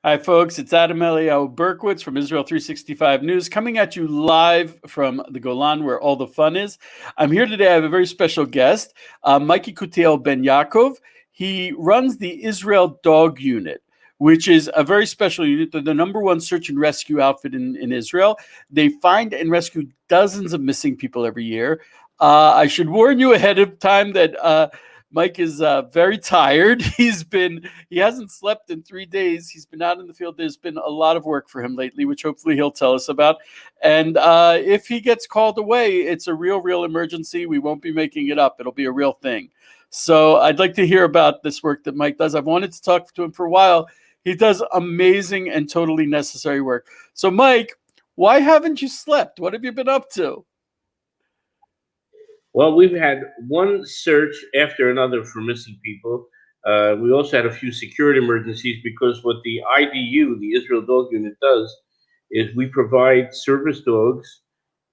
Hi, folks. It's Adam Eliyahu Berkowitz from Israel 365 News, coming at you live from the Golan, where all the fun is. I'm here today. I have a very special guest, Yekutiel Ben Yaakov. He runs the Israel Dog Unit, which is a very special unit. They're the number one search and rescue outfit in Israel. They find and rescue dozens of missing people every year. I should warn you ahead of time that Mike is very tired. He hasn't slept in 3 days. He's been out in the field. There's been a lot of work for him lately, which hopefully he'll tell us about. And if he gets called away, it's a real emergency. We won't be making it up. It'll be a real thing. So I'd like to hear about this work that Mike does. I've wanted to talk to him for a while. He does amazing and totally necessary work. So Mike, why haven't you slept? What have you been up to? Well, we've had one search after another for missing people. We also had a few security emergencies because what the IDU, the Israel Dog Unit, does is we provide service dogs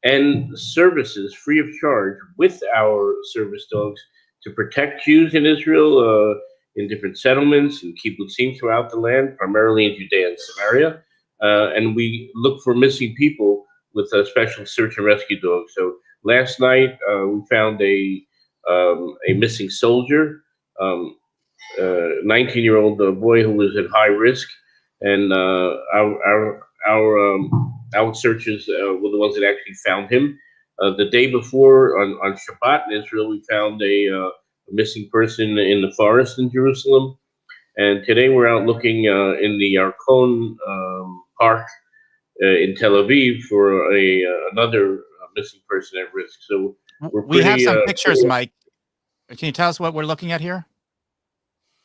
and services free of charge with our service dogs to protect Jews in Israel, in different settlements and kibbutzim throughout the land, primarily in Judea and Samaria. And we look for missing people with a special search and rescue dog. So last night, we found a missing soldier, 19-year-old boy who was at high risk, and our searchers were the ones that actually found him. The day before, on Shabbat in Israel, we found a missing person in the forest in Jerusalem, and today we're out looking in the Yarkon Park in Tel Aviv for another missing person at risk. So we have some pictures, Mike. Can you tell us what we're looking at here?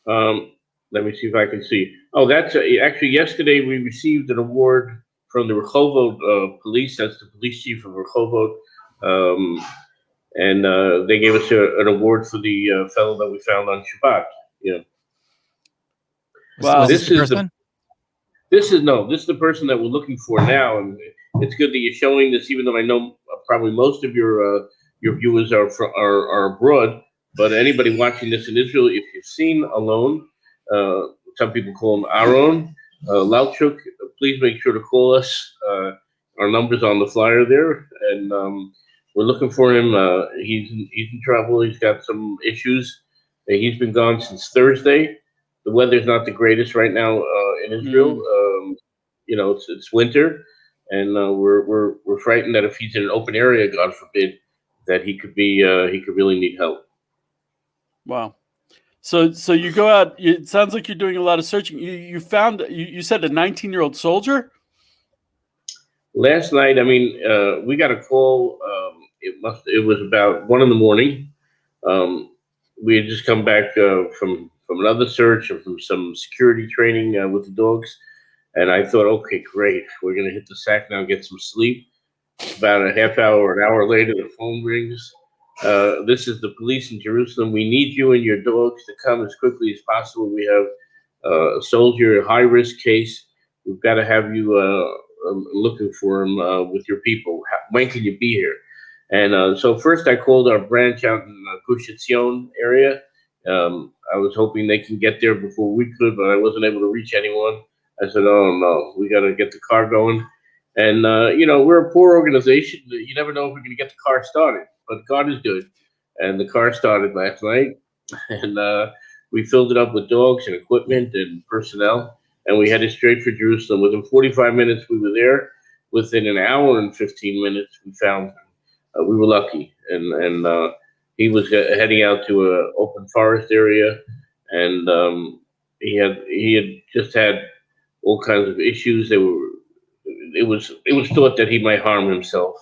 Let me see if I can see. Oh, that's actually yesterday we received an award from the Rehovot police. That's the police chief of Rehovot, and they gave us an award for the fellow that we found on Shabbat. Yeah. Wow. This is the person that we're looking for now, and it's good that you're showing this, even though I know probably most of your viewers are abroad. But anybody watching this in Israel, if you've seen Alon, some people call him Aaron Lauchuk, please make sure to call us. Our number's on the flyer there, and we're looking for him. He's in trouble. He's got some issues. He's been gone since Thursday. The weather's not the greatest right now in Israel. It's winter, and we're frightened that if he's in an open area, God forbid, that he could really need help. Wow. So you go out. It sounds like you're doing a lot of searching. You found, you said, a 19-year-old soldier? Last night, we got a call. It was about 1 a.m. We had just come back from another search and from some security training with the dogs. And I thought, okay, great. We're going to hit the sack now, get some sleep. About a half hour, an hour later, the phone rings. This is the police in Jerusalem. We need you and your dogs to come as quickly as possible. We have a soldier, a high-risk case. We've got to have you looking for him with your people. When can you be here? And so first I called our branch out in Gush Etzion area. I was hoping they can get there before we could, but I wasn't able to reach anyone. I said, oh, no, we got to get the car going. And, we're a poor organization. You never know if we're going to get the car started, but God is good. And the car started last night, and we filled it up with dogs and equipment and personnel, and we headed straight for Jerusalem. Within 45 minutes, we were there. Within an hour and 15 minutes, we found him. We were lucky, and he was heading out to an open forest area, and he had just had all kinds of issues. It was thought that he might harm himself,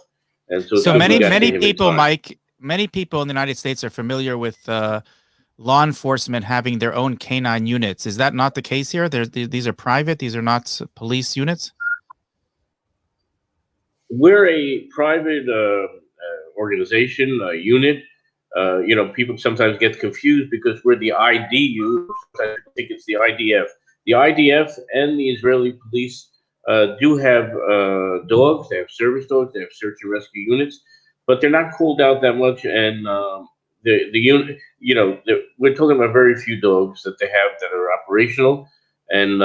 and so many people, Mike, many people in the United States are familiar with law enforcement having their own canine units. Is that not the case here? These are private. These are not police units. We're a private organization, a unit. People sometimes get confused because we're the IDU. I think it's the IDF. The IDF and the Israeli police do have dogs. They have service dogs. They have search and rescue units, but they're not called out that much. And the unit, we're talking about very few dogs that they have that are operational. And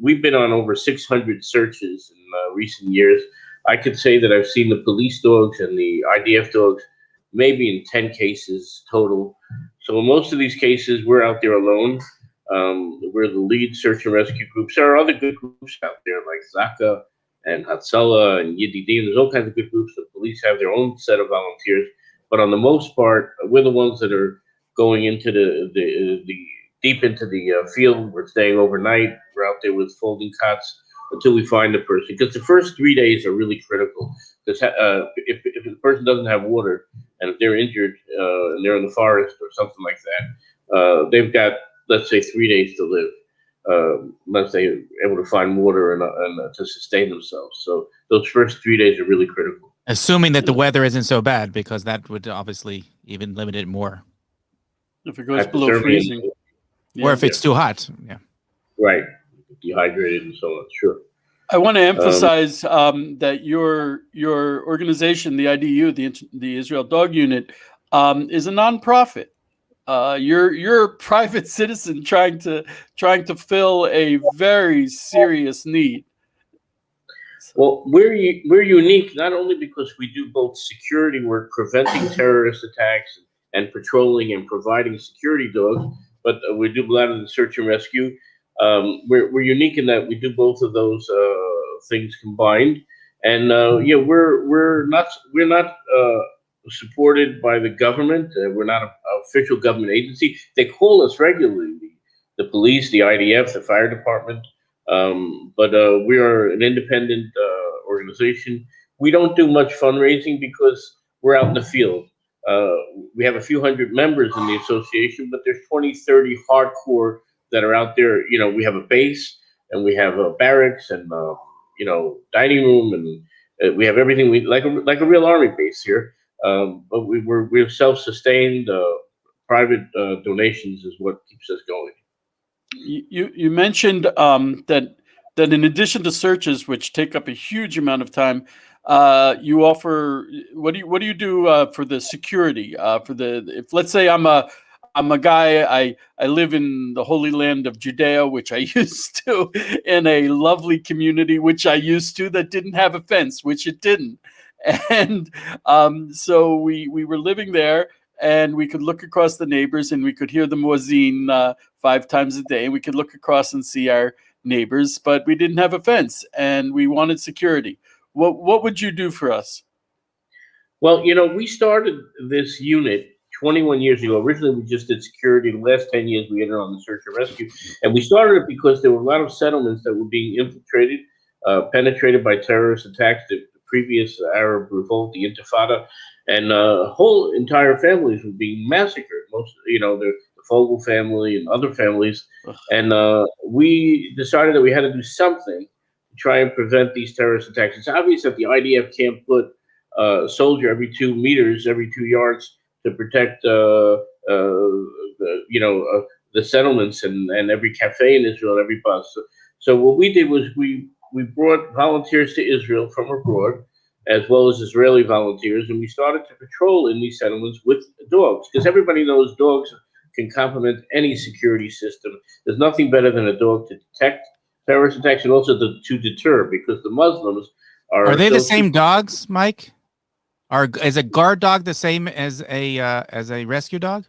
we've been on over 600 searches in recent years. I could say that I've seen the police dogs and the IDF dogs maybe in 10 cases total. So in most of these cases, we're out there alone. We're the lead search and rescue groups. There are other good groups out there like Zaka and Hatzalah and Yedidim. There's all kinds of good groups. The police have their own set of volunteers. But on the most part, we're the ones that are going into the deep into the field. We're staying overnight. We're out there with folding cots until we find the person. Because the first 3 days are really critical. Because if the person doesn't have water and if they're injured and they're in the forest or something like that, they've got, let's say, 3 days to live, unless they're able to find water and to sustain themselves. So those first 3 days are really critical. Assuming that the weather isn't so bad, because that would obviously even limit it more. If it goes below freezing. Or if it's too hot. Yeah. Right. Dehydrated and so on. Sure. I want to emphasize that your organization, the IDU, the Israel Dog Unit, is a nonprofit. You're a private citizen trying to fill a very serious need. Well, we're unique not only because we do both security work, preventing terrorist attacks, and patrolling and providing security dogs, but we do a lot of the search and rescue. We're unique in that we do both of those things combined, and we're not supported by the government. We're not an official government agency. They call us regularly, the police, the IDF, the fire department. But we are an independent organization. We don't do much fundraising because we're out in the field. We have a few hundred members in the association, but there's 20, 30 hardcore that are out there. You know, we have a base and we have barracks and dining room, and we have everything we like a real army base here. But we're self-sustained. Private donations is what keeps us going. You mentioned that in addition to searches, which take up a huge amount of time, you offer what do you do for the security if let's say I'm a guy, I live in the Holy Land of Judea, which I used to, in a lovely community, which I used to, that didn't have a fence, which it didn't. And so we were living there, and we could look across the neighbors, and we could hear the muezzin 5 times a day. And we could look across and see our neighbors, but we didn't have a fence, and we wanted security. What would you do for us? Well, we started this unit 21 years ago. Originally, we just did security. The last 10 years, we entered on the search and rescue. And we started it because there were a lot of settlements that were being infiltrated, penetrated by terrorist attacks, the previous Arab revolt, the Intifada, and whole entire families were being massacred. Most, the Fogel family and other families. And we decided that we had to do something to try and prevent these terrorist attacks. It's obvious that the IDF can't put a soldier every 2 meters, every 2 yards to protect the settlements and every cafe in Israel, every bus. So what we did was we brought volunteers to Israel from abroad, as well as Israeli volunteers, and we started to patrol in these settlements with dogs, because everybody knows dogs can complement any security system. There's nothing better than a dog to detect terrorist attacks and also to deter, because the Muslims are they the same dogs, Mike? Is a guard dog the same as a rescue dog?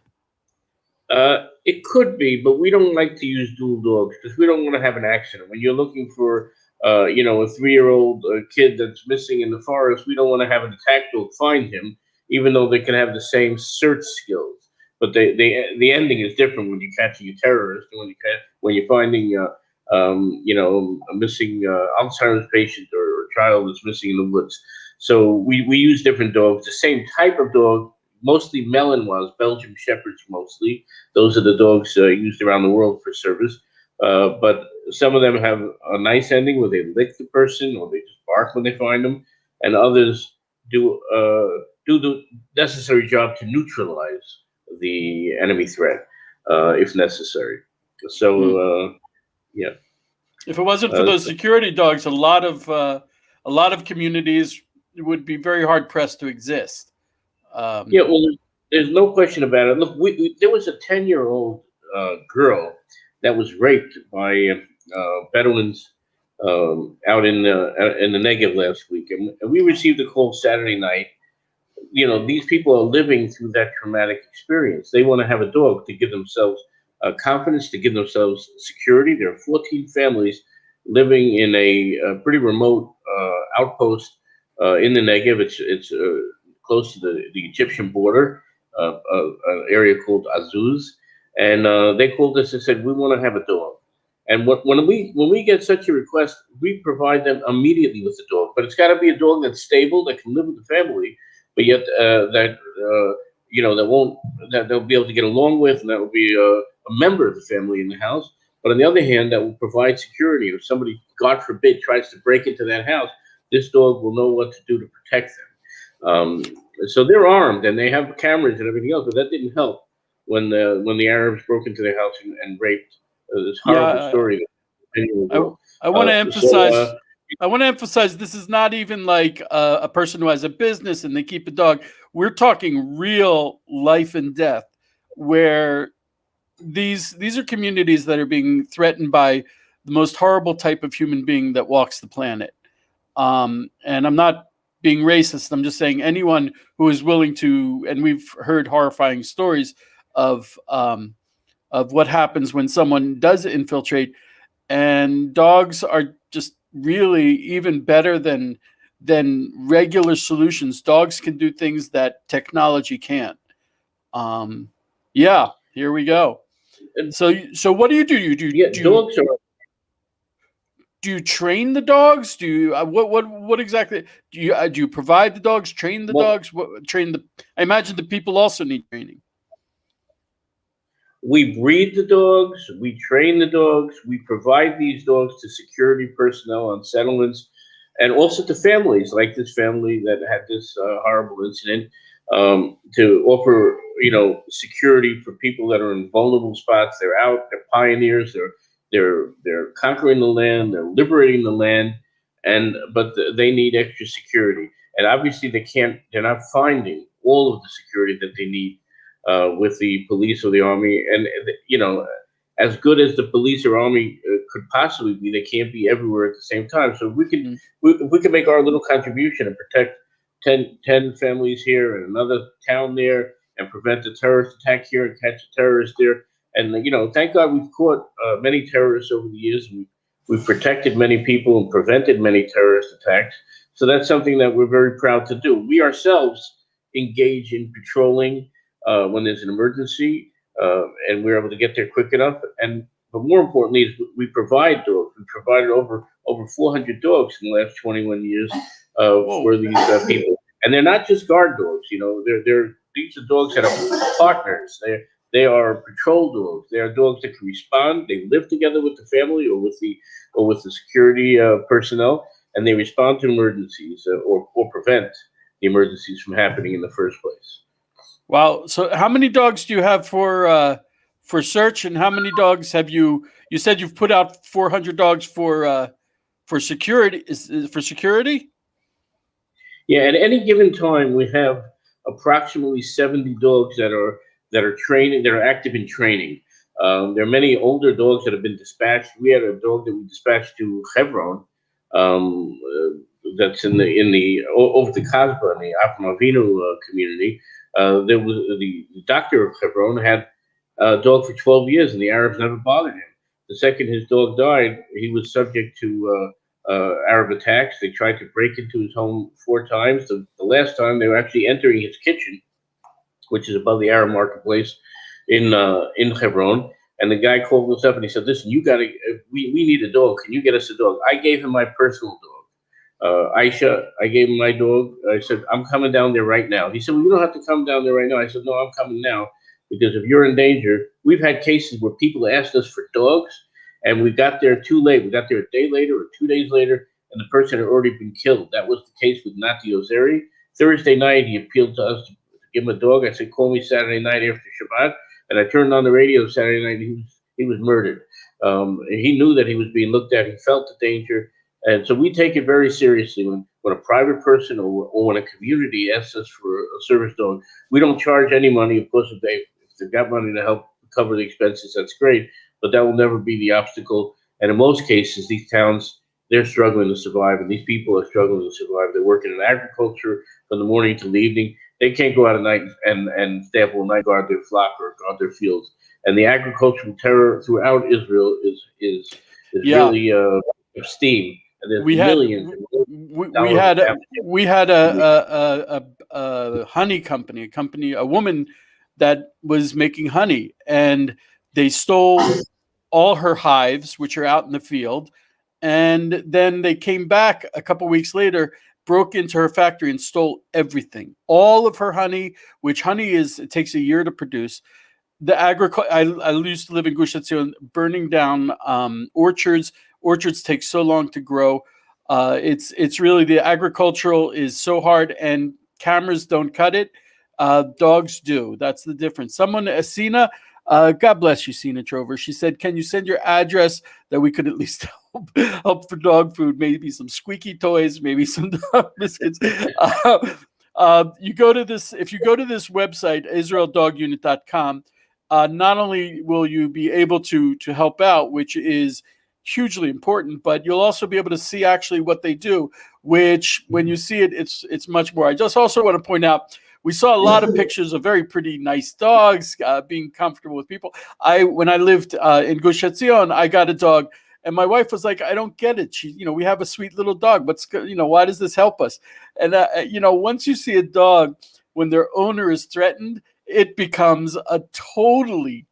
It could be, but we don't like to use dual dogs because we don't want to have an accident. When you're looking for, a 3-year-old kid that's missing in the forest, we don't want to have an attack dog find him, even though they can have the same search skills. But the ending is different when you're catching a terrorist and when you're finding a missing Alzheimer's patient or a child that's missing in the woods. So we use different dogs, the same type of dog, mostly Malinois, Belgian Shepherds mostly. Those are the dogs used around the world for service. But some of them have a nice ending where they lick the person or they just bark when they find them. And others do the necessary job to neutralize the enemy threat if necessary. So, yeah. If it wasn't for those security dogs, a lot of communities would be very hard pressed to exist. There's no question about it. Look, there was a 10-year-old girl that was raped by Bedouins out in the Negev last week, and we received a call Saturday night. You know, these people are living through that traumatic experience. They want to have a dog to give themselves confidence, to give themselves security. There are 14 families living in a pretty remote outpost in the Negev. It's close to the Egyptian border, an area called Azuz, and they called us and said, we want to have a dog. And when we get such a request, we provide them immediately with a dog. But it's got to be a dog that's stable, that can live with the family, but yet that they'll be able to get along with, and that will be a member of the family in the house. But on the other hand, that will provide security. If somebody, God forbid, tries to break into that house, this dog will know what to do to protect them. So they're armed and they have cameras and everything else, but that didn't help when the Arabs broke into their house and raped this horrible story. I want to emphasize. I want to emphasize this is not even like a person who has a business and they keep a dog. We're talking real life and death, where these are communities that are being threatened by the most horrible type of human being that walks the planet. And I'm not being racist. I'm just saying anyone who is willing to, and we've heard horrifying stories of what happens when someone does infiltrate, and dogs are just really even better than regular solutions. Dogs can do things that technology can't. Yeah, here we go. So what do you do? Dogs are. Do you train the dogs? Do you what exactly do you provide the dogs? Train the dogs? I imagine the people also need training. We breed the dogs, we train the dogs, we provide these dogs to security personnel on settlements, and also to families like this family that had this horrible incident, to offer security for people that are in vulnerable spots. They're out, they're pioneers, they're conquering the land, they're liberating the land, but they need extra security, and obviously they're not finding all of the security that they need with the police or the army. And as good as the police or army could possibly be, they can't be everywhere at the same time. So if we can make our little contribution and protect 10 families here and another town there, and prevent a terrorist attack here and catch a terrorist there. And thank God we've caught many terrorists over the years. We've protected many people and prevented many terrorist attacks. So that's something that we're very proud to do. We ourselves engage in patrolling when there's an emergency, and we're able to get there quick enough. But more importantly, is we provide dogs. We provided over 400 dogs in the last 21 years for these people. And they're not just guard dogs. These are dogs that are partners. They are patrol dogs. They are dogs that can respond. They live together with the family or with the security personnel, and they respond to emergencies or prevent the emergencies from happening in the first place. Wow. So how many dogs do you have for search, and how many dogs have you said you've put out 400 dogs for security? Is for security? Yeah, at any given time we have approximately 70 dogs that are training, that are active in training. There are many older dogs that have been dispatched. We had a dog that we dispatched to Hebron, that's in the over the Kasbah, in the Avram Avinu community. There was the doctor of Hebron had a dog for 12 years, and the Arabs never bothered him. The second his dog died, he was subject to Arab attacks. They tried to break into his home 4 times. The last time, they were actually entering his kitchen, which is above the Arab marketplace in Hebron. And the guy called us up and he said, "Listen, we need a dog. Can you get us a dog?" I gave him my personal dog, Aisha. I gave him my dog. I said, "I'm coming down there right now." He said, "Well, you don't have to come down there right now." I said, "No, I'm coming now, because if you're in danger." We've had cases where people asked us for dogs, and we got there too late. We got there a day later or 2 days later, and the person had already been killed. That was the case with Nati Ozeri. Thursday night, he appealed to us to give him a dog. I said, "Call me Saturday night after Shabbat." And I turned on the radio Saturday night, and he was murdered. He knew that he was being looked at. He felt the danger. And so we take it very seriously when a private person or when a community asks us for a service dog. We don't charge any money. Of course, if they've got money to help cover the expenses, that's great. But that will never be the obstacle. And in most cases, these towns, they're struggling to survive, and these people are struggling to survive. They're working in agriculture from the morning to the evening. They can't go out at night and stay up all night, guard their flock or guard their fields. And the agricultural terror throughout Israel is Yeah. really obscene. And there's We had millions and we dollars had of a, damage. we had a honey company, a woman that was making honey, and they stole all her hives, which are out in the field, and then they came back a couple weeks later, broke into her factory and stole everything, all of her honey, which honey is, it takes a year to produce. The agriculture, I used to live in Gush Etzion, burning down orchards. Orchards take so long to grow. It's really, the agricultural is so hard, and cameras don't cut it. Dogs do. That's the difference. Someone, Asina, God bless you, Sina Trover. She said, "Can you send your address that we could at least help for dog food? Maybe some squeaky toys, maybe some dog biscuits." You go to this, if you go to this website, IsraelDogUnit.com. Not only will you be able to help out, which is hugely important, but you'll also be able to see actually what they do, which when you see it, it's much more. I just also want to point out, we saw a lot of pictures of very pretty, nice dogs being comfortable with people. When I lived in Gush Etzion, I got a dog, and my wife was like, "I don't get it. We have a sweet little dog, but why does this help us?" And once you see a dog, when their owner is threatened, it becomes a totally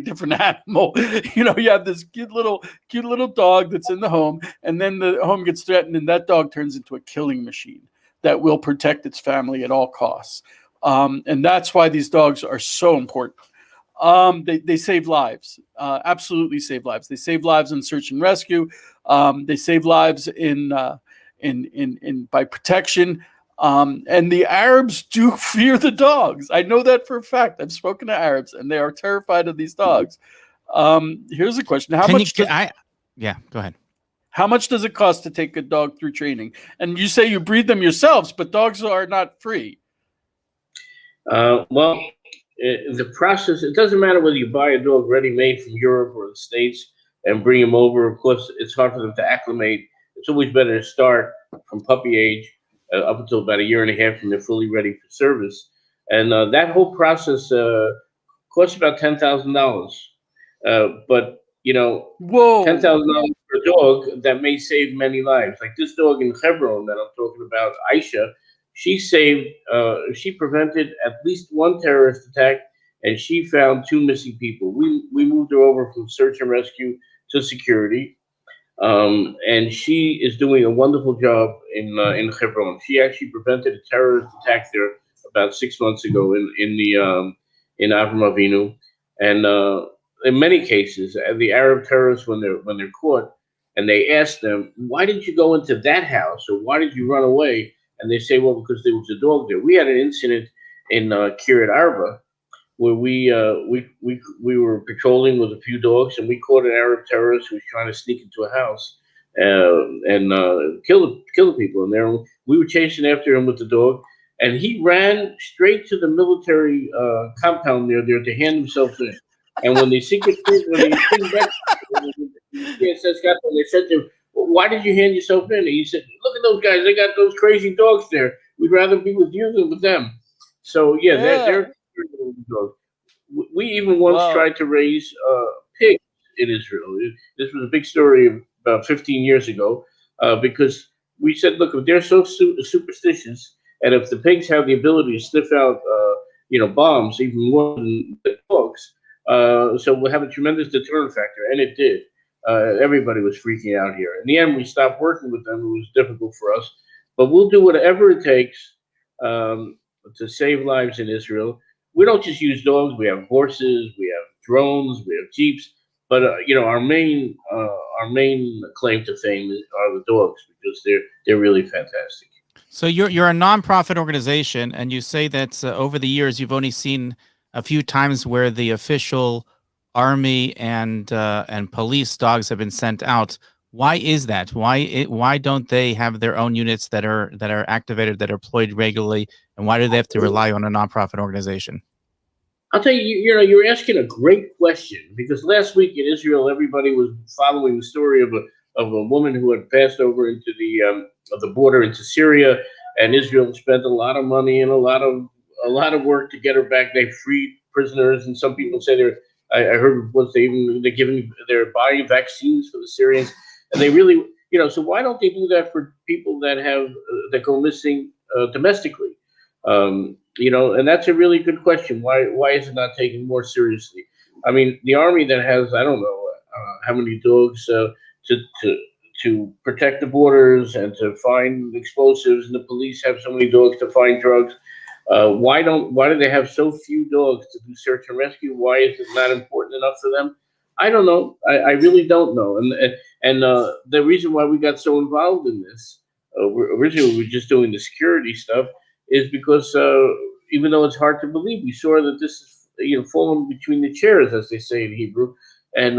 different animal. You have this cute little dog that's in the home, and then the home gets threatened, and that dog turns into a killing machine that will protect its family at all costs. And that's why these dogs are so important. They save lives, absolutely save lives. They save lives in search and rescue. They save lives in by protection. And the Arabs do fear the dogs. I know that for a fact. I've spoken to Arabs, and they are terrified of these dogs. Here's a question: Yeah, go ahead. How much does it cost to take a dog through training? And you say you breed them yourselves, but dogs are not free. Well, the process, it doesn't matter whether you buy a dog ready-made from Europe or the States and bring them over. Of course, it's hard for them to acclimate. It's always better to start from puppy age up until about a year and a half when they're fully ready for service. And that whole process costs about $10,000. But, Whoa. $10,000 per dog, that may save many lives. Like this dog in Hebron that I'm talking about, Aisha, she prevented at least one terrorist attack, and she found 2 missing people. We moved her over from search and rescue to security, and she is doing a wonderful job in Hebron. She actually prevented a terrorist attack there about 6 months ago in Avram Avinu, and in many cases, the Arab terrorists, when they're caught, and they ask them, "Why did you go into that house, or why did you run away?" And they say, "Well, because there was a dog there." We had an incident in Kiryat Arba where we were patrolling with a few dogs, and we caught an Arab terrorist who was trying to sneak into a house and kill the people in there. We were chasing after him with the dog, and he ran straight to the military compound there to hand himself in. And when the secret, when they came back, they said to him, "Why did you hand yourself in?" And he said, "Look at those guys. They got those crazy dogs there. We'd rather be with you than with them." So yeah. They're dogs. We even once tried to raise pigs in Israel. This was a big story about 15 years ago because we said, look, if they're so superstitious, and if the pigs have the ability to sniff out bombs even more than the dogs, so we'll have a tremendous deterrent factor, and it did. Everybody was freaking out here. In the end, we stopped working with them. It was difficult for us, but we'll do whatever it takes to save lives in Israel. We don't just use dogs. We have horses, we have drones, we have jeeps. But our main claim to fame are the dogs, because they're really fantastic. So you're a nonprofit organization, and you say that over the years you've only seen a few times where the official army and police dogs have been sent out. Why is that? Why don't they have their own units that are activated, that are deployed regularly, and why do they have to rely on a nonprofit organization? I'll tell you, you're asking a great question because last week in Israel, everybody was following the story of a woman who had passed over into the border into Syria, and Israel spent a lot of money and a lot of work to get her back. They freed prisoners, and some people say I heard once they're buying vaccines for the Syrians, and they really, so why don't they do that for people that go missing domestically? And that's a really good question. Why is it not taken more seriously? I mean, the army that has I don't know how many dogs to protect the borders and to find explosives, and the police have so many dogs to find drugs. Why do they have so few dogs to do search and rescue? Why is it not important enough for them? I don't know. I really don't know. And the reason why we got so involved in this, originally we were just doing the security stuff, is because even though it's hard to believe, we saw that this is falling between the chairs, as they say in Hebrew, and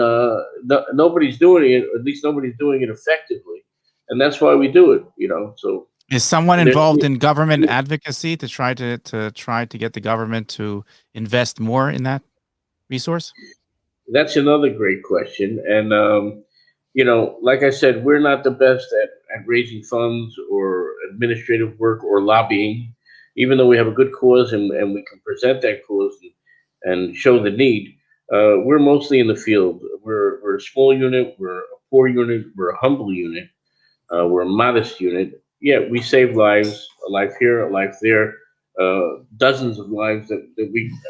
nobody's doing it. At least nobody's doing it effectively, and that's why we do it. So is someone involved in government advocacy to try to get the government to invest more in that resource? That's another great question, and like I said, we're not the best at raising funds or administrative work or lobbying, even though we have a good cause and we can present that cause and show the need. We're mostly in the field. We're a small unit. We're a poor unit. We're a humble unit. We're a modest unit. Yeah, we save lives, a life here, a life there, dozens of lives that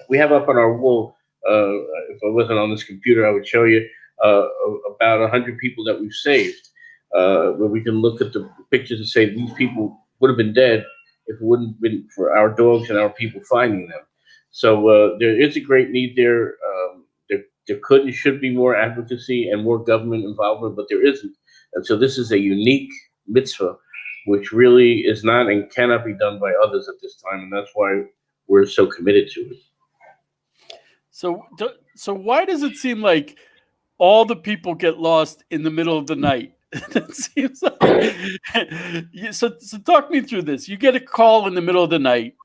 we have up on our wall. If I wasn't on this computer, I would show you about 100 people that we've saved, where we can look at the pictures and say these people would have been dead if it wouldn't have been for our dogs and our people finding them. So there is a great need there. There could and should be more advocacy and more government involvement, but there isn't. And so this is a unique mitzvah, which really is not and cannot be done by others at this time, and that's why we're so committed to it. So why does it seem like all the people get lost in the middle of the night? It seems like, so talk me through this. You get a call in the middle of the night.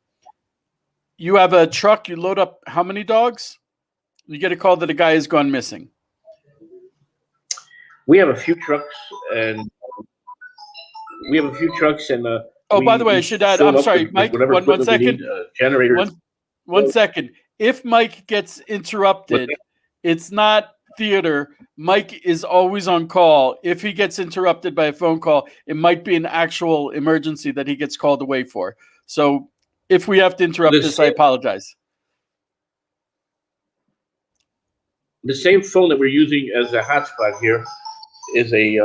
You have a truck. You load up how many dogs? You get a call that a guy has gone missing. We have a few trucks, and by the way, I should add. I'm sorry, Mike. One second. Generators. One second. If Mike gets interrupted, it's not theater. Mike is always on call. If he gets interrupted by a phone call, it might be an actual emergency that he gets called away for. So if we have to interrupt this, I apologize. The same phone that we're using as a hotspot here is a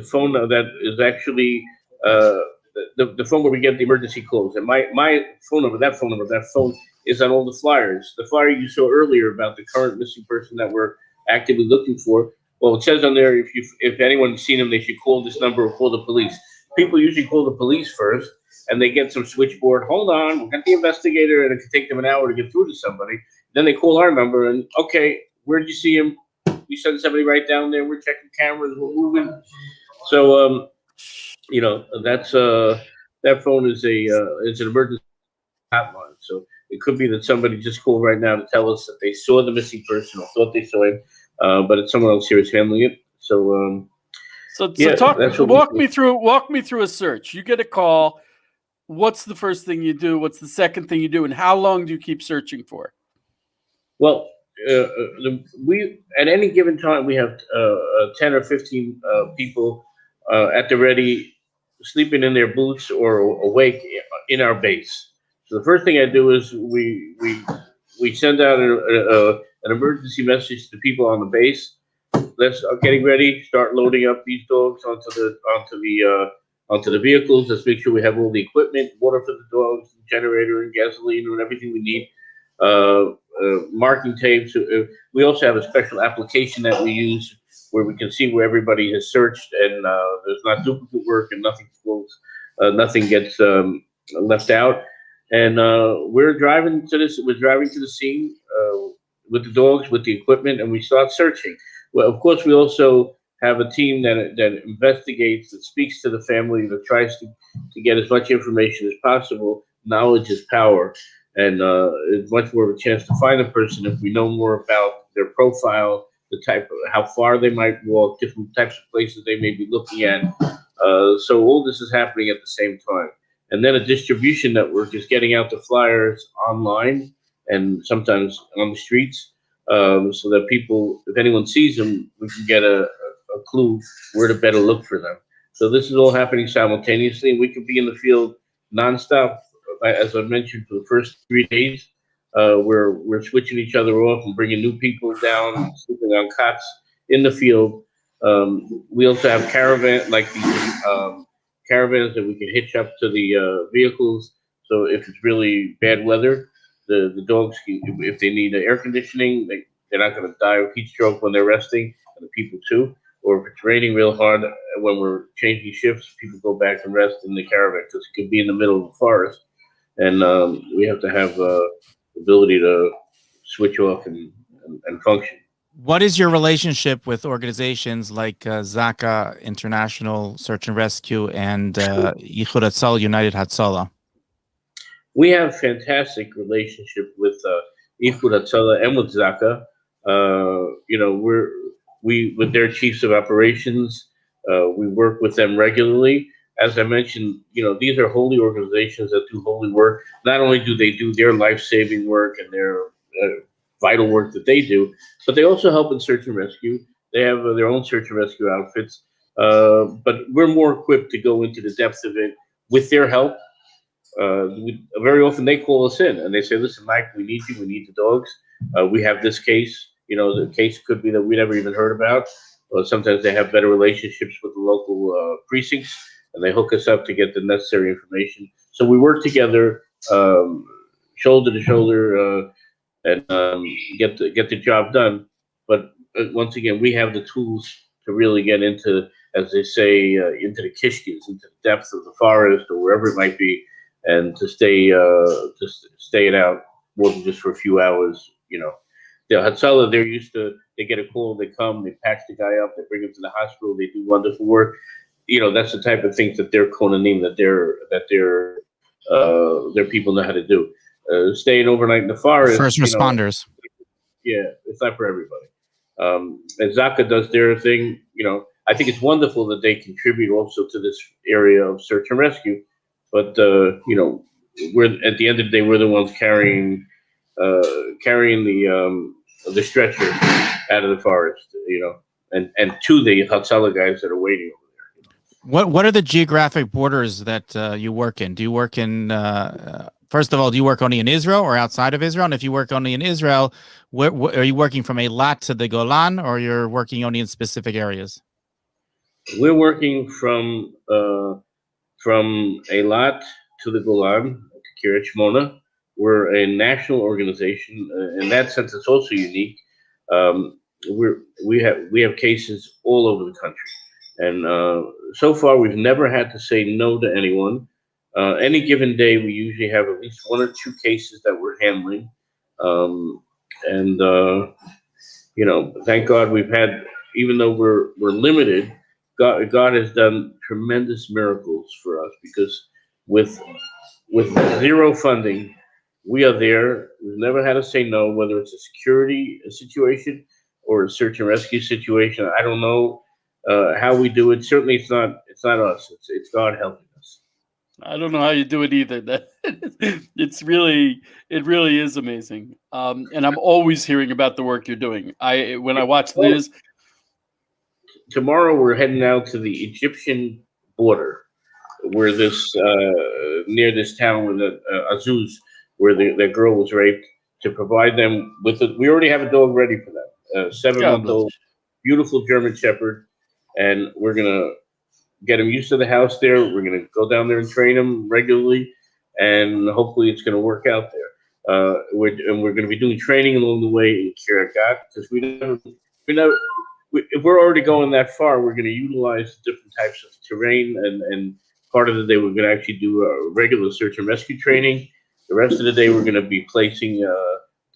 phone that is actually the phone where we get the emergency calls. And my phone number, that phone is on all the flyers. The flyer you saw earlier about the current missing person that we're actively looking for. Well, it says on there if anyone's seen him, they should call this number or call the police. People usually call the police first, and they get some switchboard. Hold on, we'll get the investigator, and it can take them an hour to get through to somebody. Then they call our number, and okay, where'd you see him? We send somebody right down there. We're checking cameras. We're moving. So, that's that phone is an emergency hotline. So it could be that somebody just called right now to tell us that they saw the missing person or thought they saw him, but it's someone else here is handling it. So, walk me through a search. You get a call. What's the first thing you do? What's the second thing you do? And how long do you keep searching for? Well, we at any given time we have 10 or 15 people at the ready, sleeping in their boots or awake in our base. So the first thing I do is we send out an emergency message to people on the base. Let's getting ready. Start loading up these dogs onto the vehicles. Let's make sure we have all the equipment, water for the dogs, generator and gasoline and everything we need. Marking tapes. We also have a special application that we use where we can see where everybody has searched, and there's not duplicate work and nothing floats, nothing gets left out. And we're driving to the scene with the dogs, with the equipment, and we start searching. Well, of course, we also have a team that investigates, that speaks to the family, that tries to get as much information as possible. Knowledge is power. and it's much more of a chance to find a person if we know more about their profile, the type of how far they might walk, different types of places they may be looking at. So all this is happening at the same time. And then a distribution network is getting out the flyers online and sometimes on the streets, so that people, if anyone sees them, we can get a clue where to better look for them. So this is all happening simultaneously. We could be in the field nonstop, as I mentioned, for the first 3 days. We're switching each other off and bringing new people down, and sleeping on cots in the field. We also have caravans that we can hitch up to the vehicles. So if it's really bad weather, the dogs, if they need air conditioning, they're not going to die of heat stroke when they're resting, and the people too. Or if it's raining real hard when we're changing shifts, people go back and rest in the caravan because it could be in the middle of the forest, and we have to have the ability to switch off and function. What is your relationship with organizations like Zaka International Search and Rescue and Yekutiel United Hatzalah? We have fantastic relationship with Yekutiel and with Zaka. We with their chiefs of operations, we work with them regularly. As I mentioned, these are holy organizations that do holy work. Not only do they do their life-saving work and their vital work that they do, but they also help in search and rescue. They have their own search and rescue outfits, but we're more equipped to go into the depth of it with their help. Very often they call us in and they say, "Listen, Mike, we need you. We need the dogs. We have this case. The case could be that we never even heard about." Or sometimes they have better relationships with the local precincts, and they hook us up to get the necessary information. So we work together, shoulder to shoulder, and get the job done. But once again, we have the tools to really get into, as they say, into the kishkis, into the depths of the forest or wherever it might be, and to stay it out more than just for a few hours. The Hatzalah, they get a call, they come, they patch the guy up, they bring him to the hospital, they do wonderful work. That's the type of things that they're konanim, that their people know how to do. Staying overnight in the forest. First responders. It's not for everybody. And Zaka does their thing. I think it's wonderful that they contribute also to this area of search and rescue. But we're at the end of the day, we're the ones carrying the stretcher out of the forest. And to the Hatzalah guys that are waiting over there. What are the geographic borders that you work in? Do you work in first of all, do you work only in Israel or outside of Israel? And if you work only in Israel, are you working from Eilat to the Golan, or you're working only in specific areas? We're working from Eilat to the Golan, to Kiryat Shmona. We're a national organization. In that sense, it's also unique. We have cases all over the country, and so far we've never had to say no to anyone. Any given day, we usually have at least 1 or 2 cases that we're handling, and thank God we've had. Even though we're limited, God has done tremendous miracles for us, because with zero funding, we are there. We've never had to say no, whether it's a security situation or a search and rescue situation. I don't know how we do it. Certainly, it's not us. It's God helping us. I don't know how you do it either. It really is amazing. And I'm always hearing about the work you're doing. When I watch the news. Tomorrow we're heading out to the Egyptian border, where near this town with Azuz, where that girl was raped, to provide them with we already have a dog ready for them, a 7-month-old, beautiful German Shepherd, and we're gonna get him used to the house there. We're gonna go down there and train him regularly, and hopefully it's gonna work out there. We're gonna be doing training along the way in Kiryat Gat, because if we're already going that far, we're going to utilize different types of terrain, and part of the day we're going to actually do a regular search and rescue training. The rest of the day we're going to be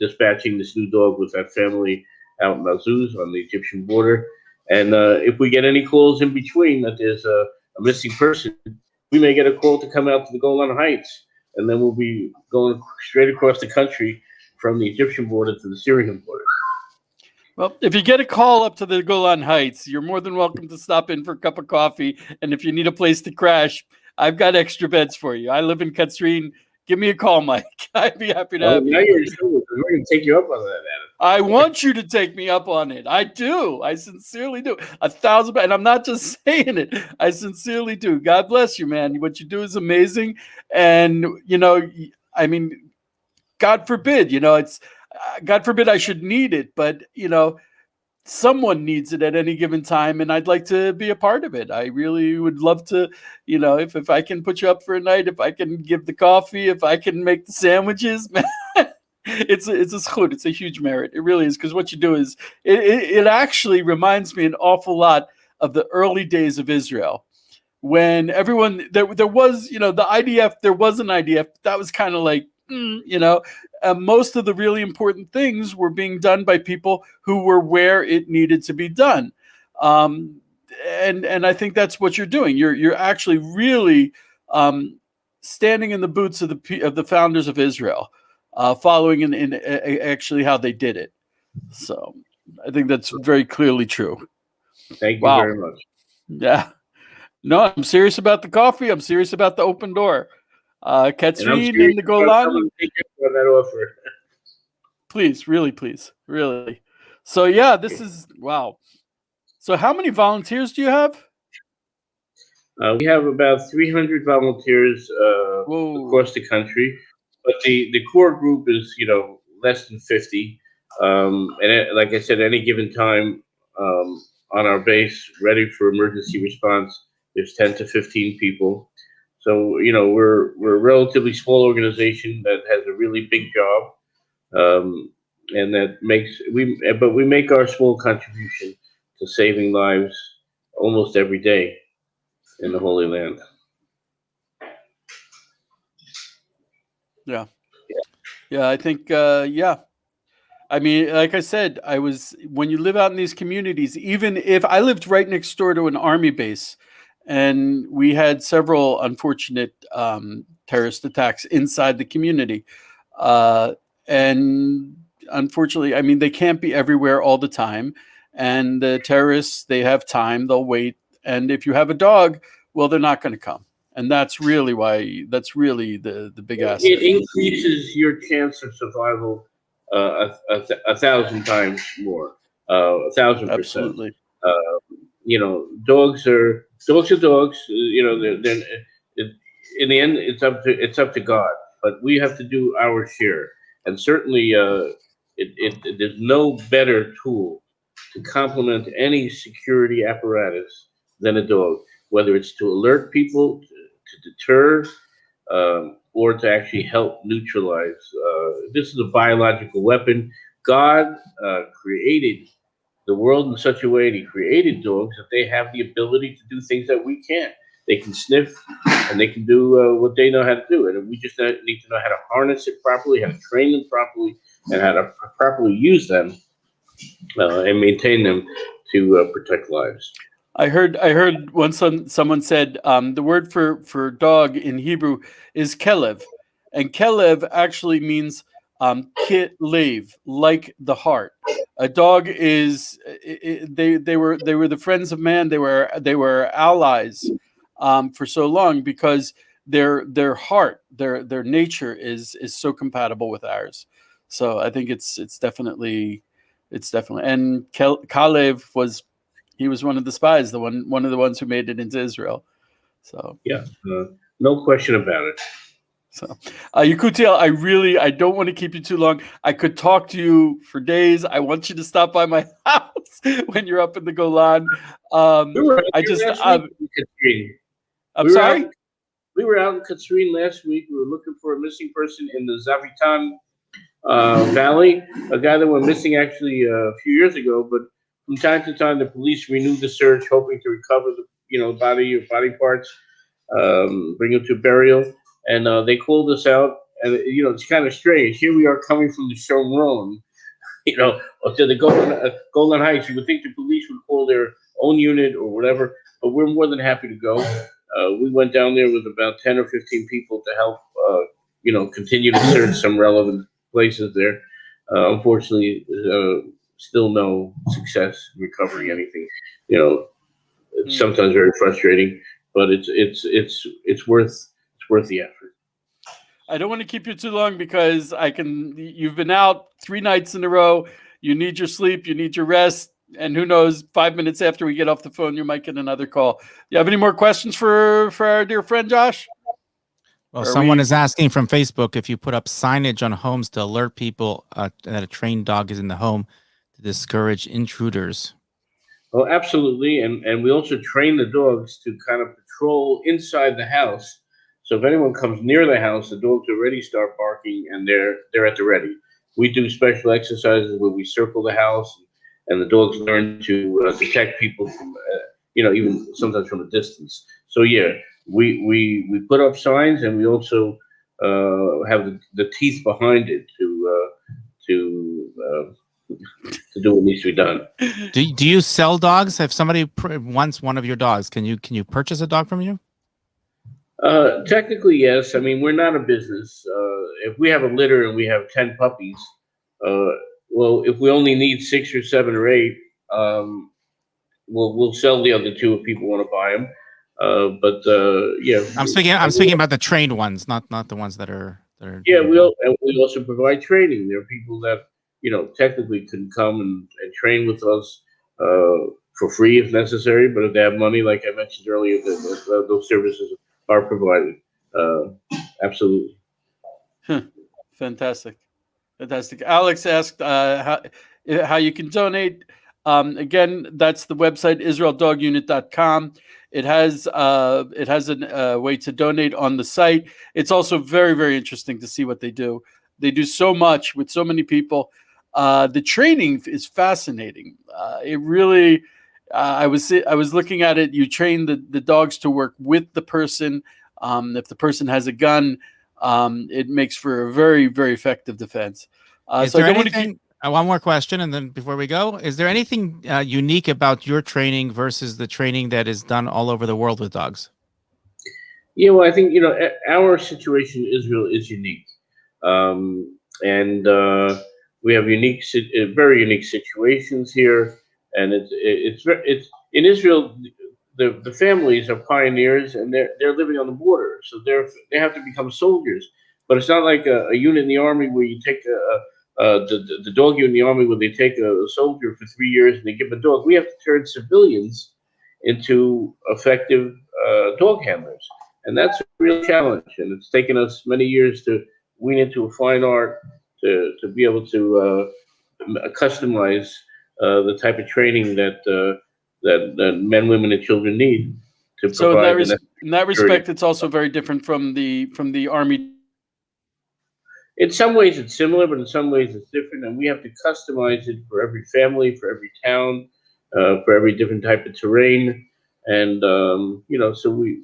dispatching this new dog with that family out in Azuz on the Egyptian border. And if we get any calls in between that there's a missing person, we may get a call to come out to the Golan Heights and then we'll be going straight across the country from the Egyptian border to the Syrian border. Well, if you get a call up to the Golan Heights, you're more than welcome to stop in for a cup of coffee. And if you need a place to crash, I've got extra beds for you. I live in Katsrin. Give me a call, Mike. I'd be happy to have Now you. you're in trouble because we're going to take you up on that, Adam. I want you to take me up on it. I do. I sincerely do. 1,000, and I'm not just saying it. I sincerely do. God bless you, man. What you do is amazing. And, I mean, God forbid, it's God forbid I should need it, but, someone needs it at any given time, and I'd like to be a part of it. I really would love to, if I can put you up for a night, if I can give the coffee, if I can make the sandwiches, man. It's a zchut. It's a huge merit. It really is, because what you do is it actually reminds me an awful lot of the early days of Israel, when everyone there was the IDF. There was an IDF. But that was kind of like most of the really important things were being done by people who were where it needed to be done, and I think that's what you're doing. You're actually really standing in the boots of the founders of Israel. Following in actually how they did it. So I think that's very clearly true. Thank you very much. Yeah. No, I'm serious about the coffee. I'm serious about the open door. Katsrin in the Golan. Take you on that offer. Please, really, please, really. So yeah, this is wow. So how many volunteers do you have? We have about 300 volunteers across the country. But the core group is, less than 50. Like I said, any given time on our base, ready for emergency response, there's 10 to 15 people. So, we're a relatively small organization that has a really big job, and that but we make our small contribution to saving lives almost every day in the Holy Land. Yeah, I think, I mean, like I said, when you live out in these communities, even if I lived right next door to an army base, and we had several unfortunate terrorist attacks inside the community. And unfortunately, I mean, they can't be everywhere all the time. And the terrorists, they have time, they'll wait. And if you have a dog, well, they're not going to come. And that's really the big aspect. It increases your chance of survival 1,000 times more, 1,000%. Absolutely. Dogs are dogs. They're in the end, it's up to God, but we have to do our share. And certainly, there's no better tool to complement any security apparatus than a dog, whether it's to alert people, to deter, or to actually help neutralize. This is a biological weapon. God created the world in such a way, and He created dogs that they have the ability to do things that we can't. They can sniff, and they can do what they know how to do. And we just need to know how to harness it properly, how to train them properly, and how to properly use them and maintain them to protect lives. I heard once someone said the word for dog in Hebrew is kelev, and kelev actually means kitlev, like the heart. A dog is they were the friends of man. They were allies for so long because their heart, their nature is so compatible with ours. So I think it's definitely and Kalev was. He was one of the spies, one of the ones who made it into Israel. So yeah, no question about it. So, Yekutiel, I don't want to keep you too long. I could talk to you for days. I want you to stop by my house when you're up in the Golan. I'm sorry. We were out in Katsrin last week. We were looking for a missing person in the Zavitan Valley, a guy that went missing actually a few years ago, but from time to time, the police renewed the search, hoping to recover the body or body parts, bring him to burial. And they called us out, and it's kind of strange. Here we are coming from the Shomorn, or to the Golan Heights. You would think the police would call their own unit or whatever, but we're more than happy to go. We went down there with about 10 or 15 people to help continue to search some relevant places there. Unfortunately, still no success recovering anything. It's sometimes very frustrating, but it's worth the effort. I don't want to keep you too long because you've been out 3 nights in a row. You need your sleep, you need your rest, and who knows, 5 minutes after we get off the phone, you might get another call. You have any more questions for our dear friend Josh? Well, someone is asking from Facebook if you put up signage on homes to alert people that a trained dog is in the home to discourage intruders. Oh, absolutely, and we also train the dogs to kind of patrol inside the house. So if anyone comes near the house, the dogs already start barking, and they're at the ready. We do special exercises where we circle the house, and the dogs learn to detect people from, even sometimes from a distance. So yeah, we put up signs, and we also have the teeth behind it to do what needs to be done. Do you sell dogs? If somebody wants one of your dogs, can you purchase a dog from you? Technically, yes. I mean, we're not a business. If we have a litter and we have 10 puppies, well, if we only need 6 or 7 or 8, we'll sell the other 2 if people want to buy them. Yeah, I'm speaking about the trained ones, not the ones that are. Yeah, we also provide training. There are people that technically can come and train with us for free if necessary. But if they have money, like I mentioned earlier, those services are provided. Absolutely. Fantastic. Alex asked how you can donate. Again, that's the website, IsraelDogUnit.com. It has a way to donate on the site. It's also very, very interesting to see what they do. They do so much with so many people. The training is fascinating. It really, I was looking at it. You train the dogs to work with the person. If the person has a gun, it makes for a very, very effective defense. Is there anything? One more question, and then before we go, is there anything unique about your training versus the training that is done all over the world with dogs? Yeah, well, I think our situation in Israel is unique, and we have very unique situations here, and it's in Israel. The families are pioneers, and they're living on the border, so they have to become soldiers. But it's not like a unit in the army where you take the dog unit in the army where they take a soldier for 3 years and they give him a dog. We have to turn civilians into effective dog handlers, and that's a real challenge. And it's taken us many years to wean into a fine art to be able to customize the type of training that men, women, and children need to provide. So in that respect, it's also very different from the army. In some ways, it's similar, but in some ways, it's different, and we have to customize it for every family, for every town, for every different type of terrain, and so we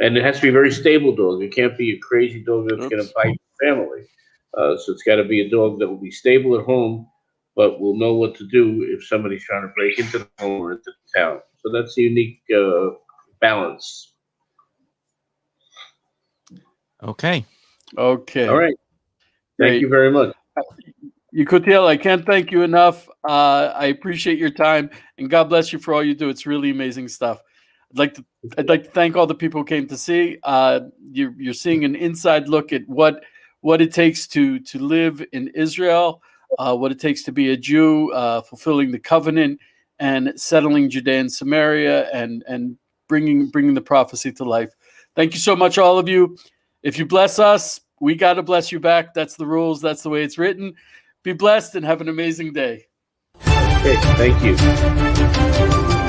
and it has to be a very stable dog. It can't be a crazy dog that's going to bite the family. So it's got to be a dog that will be stable at home, but will know what to do if somebody's trying to break into the home or into the town. So that's a unique balance. Okay. All right. Thank you very much. Yekutiel, I can't thank you enough. I appreciate your time, and God bless you for all you do. It's really amazing stuff. I'd like to thank all the people who came to see. You're seeing an inside look at what it takes to live in Israel, what it takes to be a Jew, fulfilling the covenant and settling Judea and Samaria, and bringing the prophecy to life. Thank you so much, all of you. If you bless us, we got to bless you back. That's the rules. That's the way it's written. Be blessed and have an amazing day. Okay, thank you.